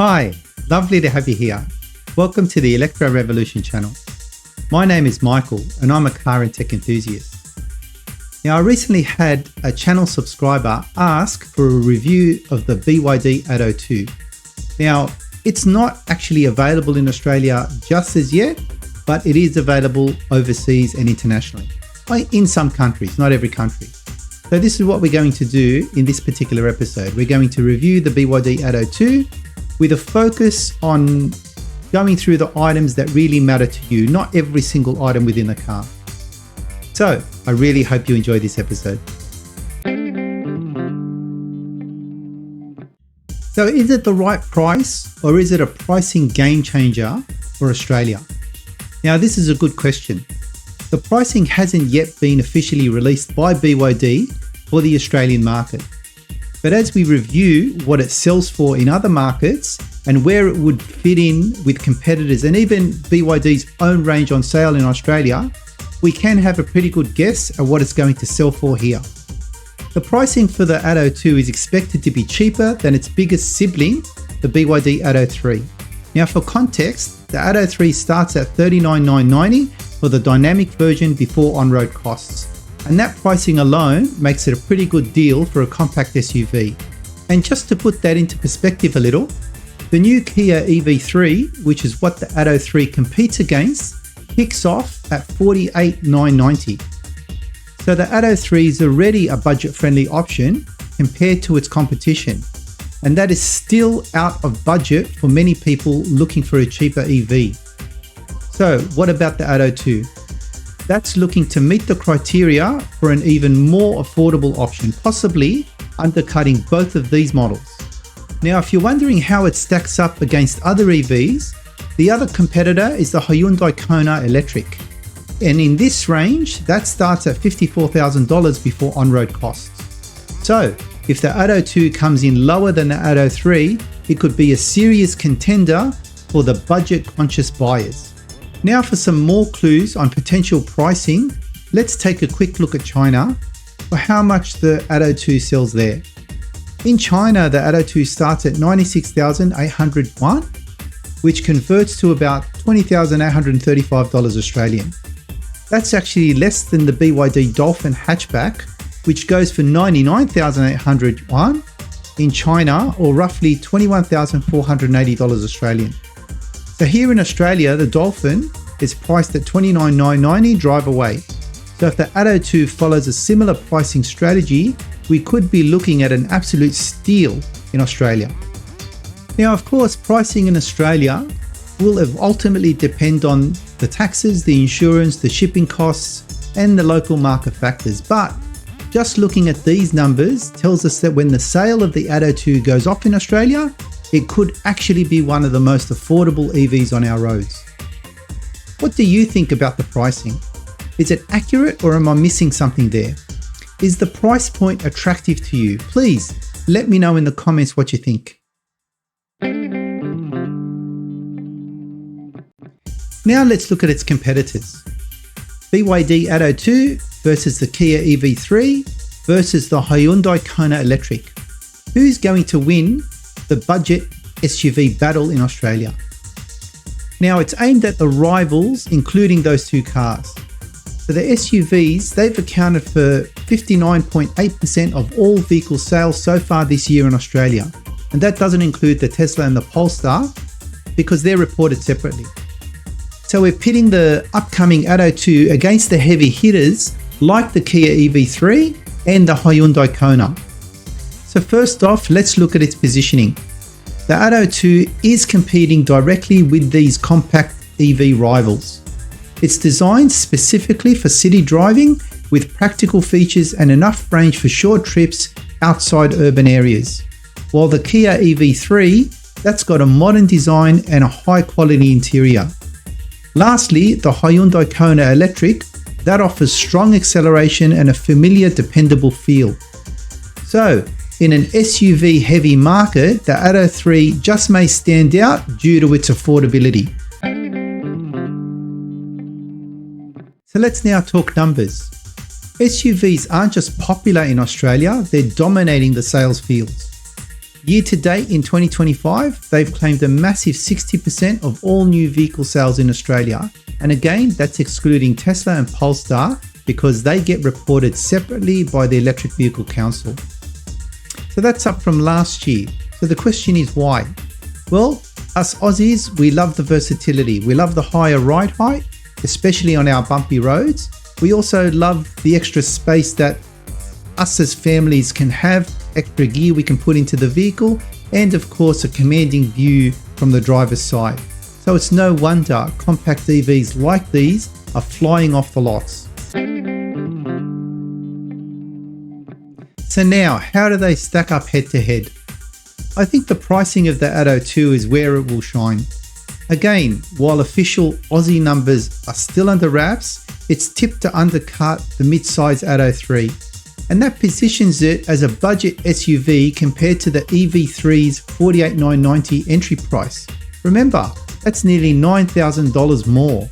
Hi, lovely to have you here. Welcome to the Electro Revolution channel. My name is Michael and I'm a car and tech enthusiast. Now, I recently had a channel subscriber ask for a review of the BYD Atto 2. Now, it's not actually available in Australia just as yet, but it is available overseas and internationally. In some countries, not every country. So this is what we're going to do in this particular episode. We're going to review the BYD Atto 2 with a focus on going through the items that really matter to you, not every single item within the car. So I really hope you enjoy this episode. So is it the right price, or is it a pricing game changer for Australia? Now, this is a good question. The pricing hasn't yet been officially released by BYD for the Australian market. But as we review what it sells for in other markets and where it would fit in with competitors and even BYD's own range on sale in Australia, we can have a pretty good guess at what it's going to sell for here. The pricing for the Atto 2 is expected to be cheaper than its biggest sibling, the BYD Atto 3. Now, for context, the Atto 3 starts at $39,990 for the dynamic version before on-road costs. And that pricing alone makes it a pretty good deal for a compact SUV. And just to put that into perspective a little, the new Kia EV3, which is what the Atto 3 competes against, kicks off at $48,990. So the Atto 3 is already a budget-friendly option compared to its competition. And that is still out of budget for many people looking for a cheaper EV. So what about the Atto 2? That's looking to meet the criteria for an even more affordable option, possibly undercutting both of these models. Now, if you're wondering how it stacks up against other EVs, the other competitor is the Hyundai Kona Electric. And in this range, that starts at $54,000 before on-road costs. So if the Atto 2 comes in lower than the Atto 3, it could be a serious contender for the budget-conscious buyers. Now for some more clues on potential pricing, let's take a quick look at China for how much the Atto 2 sells there. In China, the Atto 2 starts at 96,800 yuan, which converts to about $20,835 Australian. That's actually less than the BYD Dolphin hatchback, which goes for 99,800 yuan in China, or roughly $21,480 Australian. So here in Australia, the Dolphin is priced at $29,990 drive away. So if the Atto 2 follows a similar pricing strategy, we could be looking at an absolute steal in Australia. Now, of course, pricing in Australia will ultimately depend on the taxes, the insurance, the shipping costs, and the local market factors. But just looking at these numbers tells us that when the sale of the Atto 2 goes off in Australia, it could actually be one of the most affordable EVs on our roads. What do you think about the pricing? Is it accurate, or am I missing something there? Is the price point attractive to you? Please let me know in the comments what you think. Now let's look at its competitors. BYD Atto 2 versus the Kia EV3 versus the Hyundai Kona Electric. Who's going to win the budget SUV battle in Australia? Now, it's aimed at the rivals, including those two cars. For the SUVs, they've accounted for 59.8% of all vehicle sales so far this year in Australia. And that doesn't include the Tesla and the Polestar, because they're reported separately. So we're pitting the upcoming Atto 2 against the heavy hitters like the Kia EV3 and the Hyundai Kona. So first off, let's look at its positioning. The Atto 2 is competing directly with these compact EV rivals. It's designed specifically for city driving with practical features and enough range for short trips outside urban areas. While the Kia EV3, that's got a modern design and a high quality interior. Lastly, the Hyundai Kona Electric, that offers strong acceleration and a familiar, dependable feel. So, in an SUV heavy market, the Atto 3 just may stand out due to its affordability. So let's now talk numbers. SUVs aren't just popular in Australia, they're dominating the sales fields. Year to date in 2025, they've claimed a massive 60% of all new vehicle sales in Australia. And again, that's excluding Tesla and Polestar because they get reported separately by the Electric Vehicle Council. So that's up from last year. So the question is why? Well, us Aussies, we love the versatility. We love the higher ride height, especially on our bumpy roads. We also love the extra space that us as families can have, extra gear we can put into the vehicle, and of course a commanding view from the driver's side. So it's no wonder compact EVs like these are flying off the lots. So now, how do they stack up head to head? I think the pricing of the Atto 2 is where it will shine. Again, while official Aussie numbers are still under wraps, it's tipped to undercut the mid-size Atto 3. And that positions it as a budget SUV compared to the EV3's $48,990 entry price. Remember, that's nearly $9,000 more.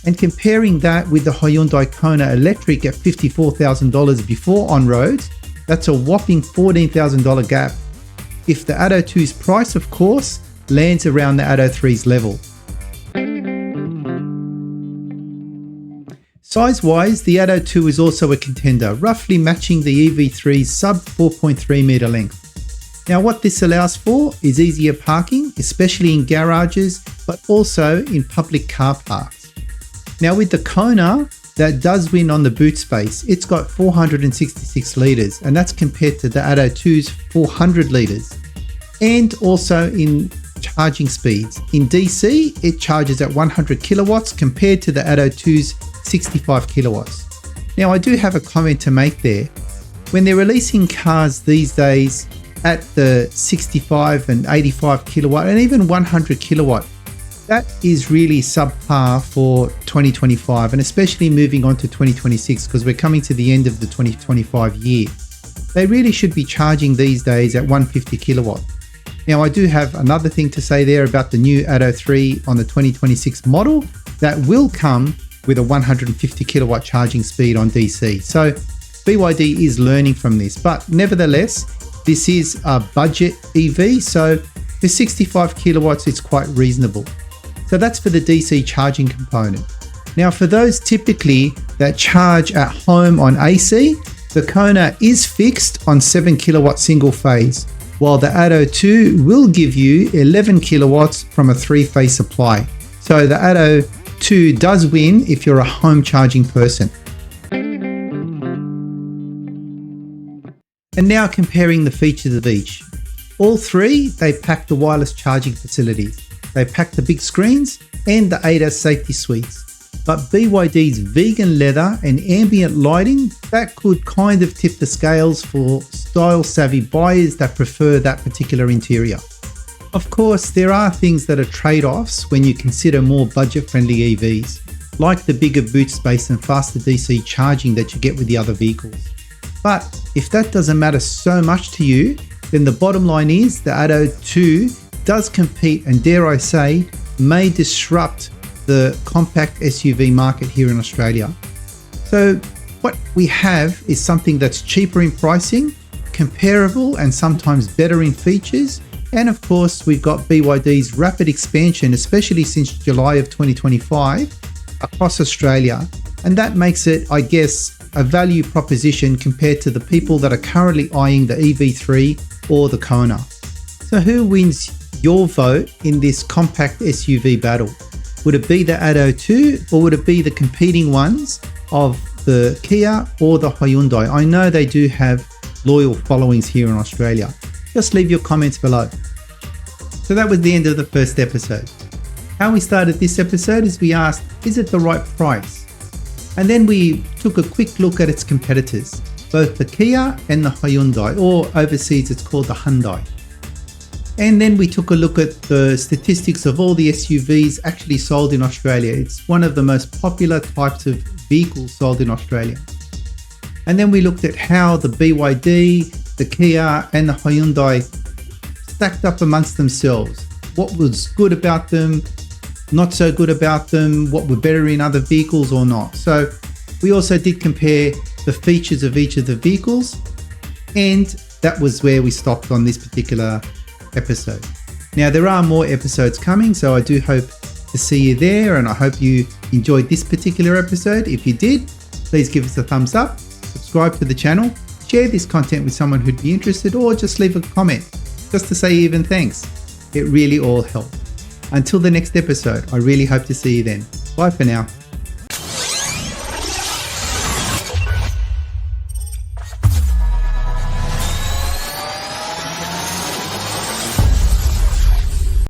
And comparing that with the Hyundai Kona Electric at $54,000 before on-roads, that's a whopping $14,000 gap. If the Atto 2's price, of course, lands around the Atto 3's level. Size-wise, the Atto 2 is also a contender, roughly matching the EV3's sub 4.3 metre length. Now what this allows for is easier parking, especially in garages, but also in public car parks. Now with the Kona, that does win on the boot space. It's got 466 litres, and that's compared to the Atto 2's 400 litres. And also in charging speeds. In DC, it charges at 100 kilowatts compared to the Atto 2's 65 kilowatts. Now I do have a comment to make there. When they're releasing cars these days at the 65 and 85 kilowatt and even 100 kilowatt, that is really subpar for 2025 and especially moving on to 2026 because we're coming to the end of the 2025 year. They really should be charging these days at 150 kilowatt. Now I do have another thing to say there about the new Atto 3 on the 2026 model that will come with a 150 kilowatt charging speed on DC. So BYD is learning from this, but nevertheless, this is a budget EV. So for 65 kilowatts, it's quite reasonable. So that's for the DC charging component. Now for those typically that charge at home on AC, the Kona is fixed on 7 kilowatt single phase, while the Atto 2 will give you 11 kilowatts from a 3-phase supply. So the Atto 2 does win if you're a home charging person. And now comparing the features of each. All three, they pack the wireless charging facilities. They pack the big screens and the ADAS safety suites. But BYD's vegan leather and ambient lighting, that could kind of tip the scales for style-savvy buyers that prefer that particular interior. Of course, there are things that are trade-offs when you consider more budget-friendly EVs, like the bigger boot space and faster DC charging that you get with the other vehicles. But if that doesn't matter so much to you, then the bottom line is the Atto 2 does compete and, dare I say, may disrupt the compact SUV market here in Australia. So what we have is something that's cheaper in pricing, comparable and sometimes better in features, and of course we've got BYD's rapid expansion, especially since July of 2025, across Australia, and that makes it, I guess, a value proposition compared to the people that are currently eyeing the EV3 or the Kona. So who wins your vote in this compact SUV battle? Would it be the Atto 2 or would it be the competing ones of the Kia or the Hyundai? I know they do have loyal followings here in Australia. Just leave your comments below. So that was the end of the first episode. How we started this episode is we asked, is it the right price? And then we took a quick look at its competitors, both the Kia and the Hyundai, or overseas it's called the Hyundai. And then we took a look at the statistics of all the SUVs actually sold in Australia. It's one of the most popular types of vehicles sold in Australia. And then we looked at how the BYD, the Kia and the Hyundai stacked up amongst themselves. What was good about them, not so good about them, what were better in other vehicles or not. So we also did compare the features of each of the vehicles, and that was where we stopped on this particular episode. Now, there are more episodes coming, so I do hope to see you there, and I hope you enjoyed this particular episode. If you did, please give us a thumbs up, subscribe to the channel, share this content with someone who'd be interested, or just leave a comment just to say even thanks. It really all helps. Until the next episode, I really hope to see you then. Bye for now.